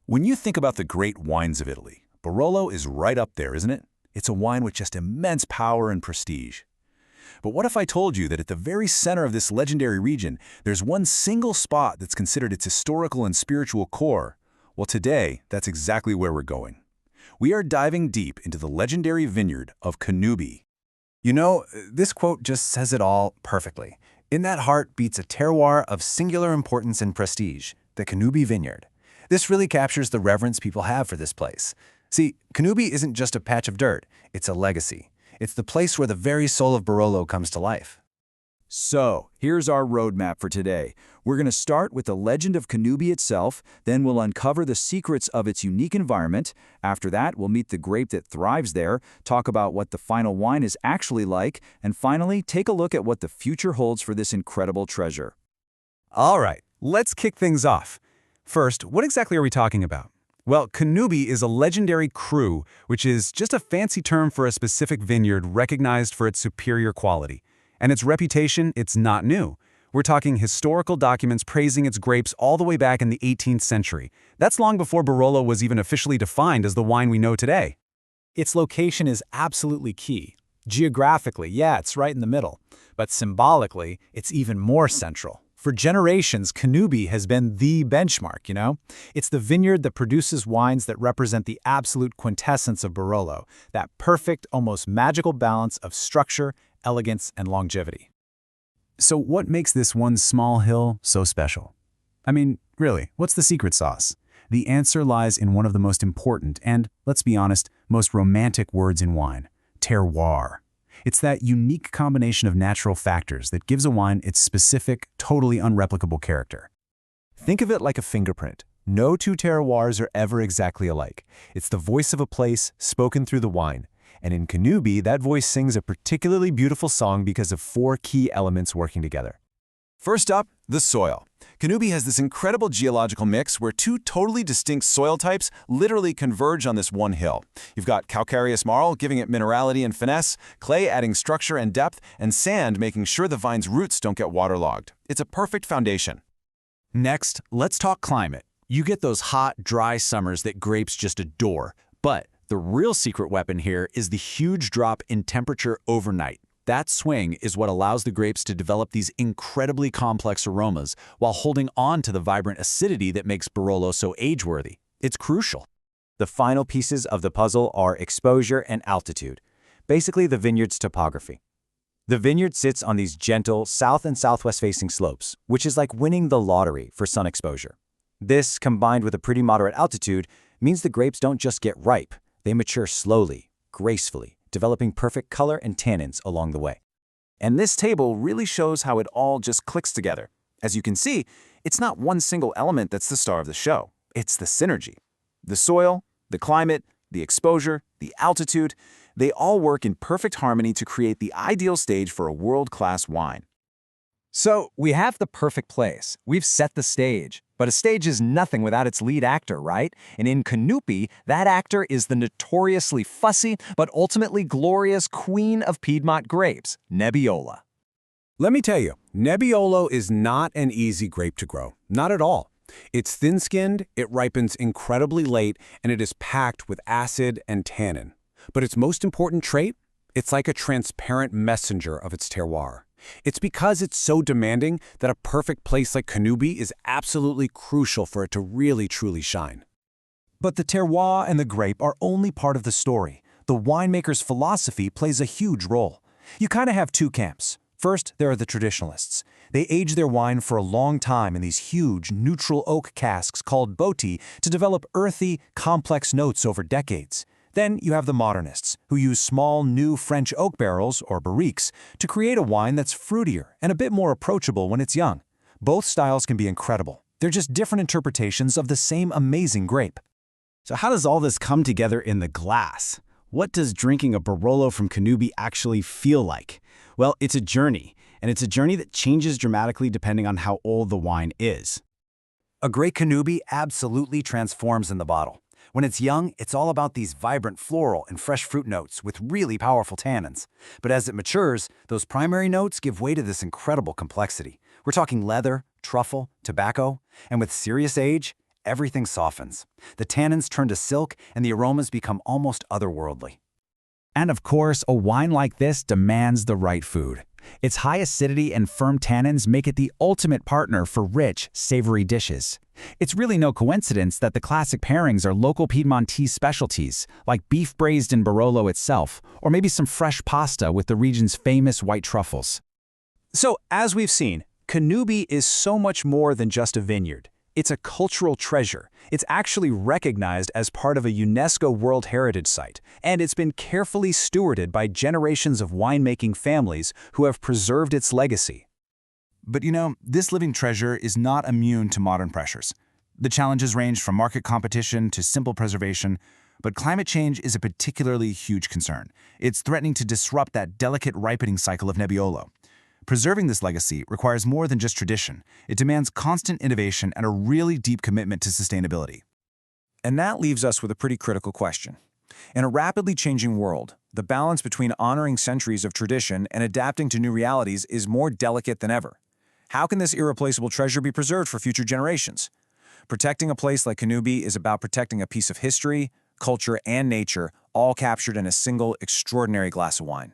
When you think about the great wines of Italy, Barolo is right up there, isn't it? It's a wine with just immense power and prestige. But what if I told you that at the very center of this legendary region, there's one single spot that's considered its historical and spiritual core? Well, today, that's exactly where we're going. We are diving deep into the legendary vineyard of Cannubi. You know, this quote just says it all perfectly. In that heart beats a terroir of singular importance and prestige, the Cannubi vineyard. This really captures the reverence people have for this place. See, Cannubi isn't just a patch of dirt, it's a legacy. It's the place where the very soul of Barolo comes to life. So, here's our roadmap for today. We're going to start with the legend of Cannubi itself, then we'll uncover the secrets of its unique environment. After that, we'll meet the grape that thrives there, talk about what the final wine is actually like, and finally, take a look at what the future holds for this incredible treasure. All right, let's kick things off. First, what exactly are we talking about? Well, Cannubi is a legendary cru, which is just a fancy term for a specific vineyard recognized for its superior quality. And its reputation, it's not new. We're talking historical documents praising its grapes all the way back in the 18th century. That's long before Barolo was even officially defined as the wine we know today. Its location is absolutely key. Geographically, yeah, it's right in the middle. But symbolically, it's even more central. For generations, Cannubi has been the benchmark, you know? It's the vineyard that produces wines that represent the absolute quintessence of Barolo, that perfect, almost magical balance of structure, elegance, and longevity. So what makes this one small hill so special? I mean, really, what's the secret sauce? The answer lies in one of the most important and, let's be honest, most romantic words in wine: terroir. It's that unique combination of natural factors that gives a wine its specific, totally unreplicable character. Think of it like a fingerprint. No two terroirs are ever exactly alike. It's the voice of a place spoken through the wine. And in Cannubi, that voice sings a particularly beautiful song because of 4 key elements working together. First up, the soil. Cannubi has this incredible geological mix where 2 totally distinct soil types literally converge on this one hill. You've got calcareous marl giving it minerality and finesse, clay adding structure and depth, and sand making sure the vine's roots don't get waterlogged. It's a perfect foundation. Next, let's talk climate. You get those hot, dry summers that grapes just adore, but the real secret weapon here is the huge drop in temperature overnight. That swing is what allows the grapes to develop these incredibly complex aromas while holding on to the vibrant acidity that makes Barolo so age-worthy. It's crucial. The final pieces of the puzzle are exposure and altitude, basically the vineyard's topography. The vineyard sits on these gentle south and southwest facing slopes, which is like winning the lottery for sun exposure. This, combined with a pretty moderate altitude, means the grapes don't just get ripe, they mature slowly, gracefully, developing perfect color and tannins along the way. And this table really shows how it all just clicks together. As you can see, it's not one single element that's the star of the show. It's the synergy. The soil, the climate, the exposure, the altitude, they all work in perfect harmony to create the ideal stage for a world-class wine. So, we have the perfect place. We've set the stage. But a stage is nothing without its lead actor, right? And in Cannubi, that actor is the notoriously fussy but ultimately glorious queen of Piedmont grapes, Nebbiolo. Let me tell you, Nebbiolo is not an easy grape to grow. Not at all. It's thin-skinned, it ripens incredibly late, and it is packed with acid and tannin. But its most important trait? It's like a transparent messenger of its terroir. It's because it's so demanding that a perfect place like Cannubi is absolutely crucial for it to really truly shine. But the terroir and the grape are only part of the story. The winemaker's philosophy plays a huge role. You kind of have 2 camps. First, there are the traditionalists. They age their wine for a long time in these huge, neutral oak casks called botti to develop earthy, complex notes over decades. Then you have the modernists, who use small, new French oak barrels, or barriques, to create a wine that's fruitier and a bit more approachable when it's young. Both styles can be incredible. They're just different interpretations of the same amazing grape. So how does all this come together in the glass? What does drinking a Barolo from Cannubi actually feel like? Well, it's a journey, and it's a journey that changes dramatically depending on how old the wine is. A great Cannubi absolutely transforms in the bottle. When it's young, it's all about these vibrant floral and fresh fruit notes with really powerful tannins. But as it matures, those primary notes give way to this incredible complexity. We're talking leather, truffle, tobacco, and with serious age, everything softens. The tannins turn to silk, and the aromas become almost otherworldly. And of course, a wine like this demands the right food. Its high acidity and firm tannins make it the ultimate partner for rich, savory dishes. It's really no coincidence that the classic pairings are local Piedmontese specialties, like beef braised in Barolo itself, or maybe some fresh pasta with the region's famous white truffles. So, as we've seen, Cannubi is so much more than just a vineyard. It's a cultural treasure. It's actually recognized as part of a UNESCO World Heritage Site, and it's been carefully stewarded by generations of winemaking families who have preserved its legacy. But you know, this living treasure is not immune to modern pressures. The challenges range from market competition to simple preservation, but climate change is a particularly huge concern. It's threatening to disrupt that delicate ripening cycle of Nebbiolo. Preserving this legacy requires more than just tradition. It demands constant innovation and a really deep commitment to sustainability. And that leaves us with a pretty critical question. In a rapidly changing world, the balance between honoring centuries of tradition and adapting to new realities is more delicate than ever. How can this irreplaceable treasure be preserved for future generations? Protecting a place like Cannubi is about protecting a piece of history, culture, and nature, all captured in a single extraordinary glass of wine.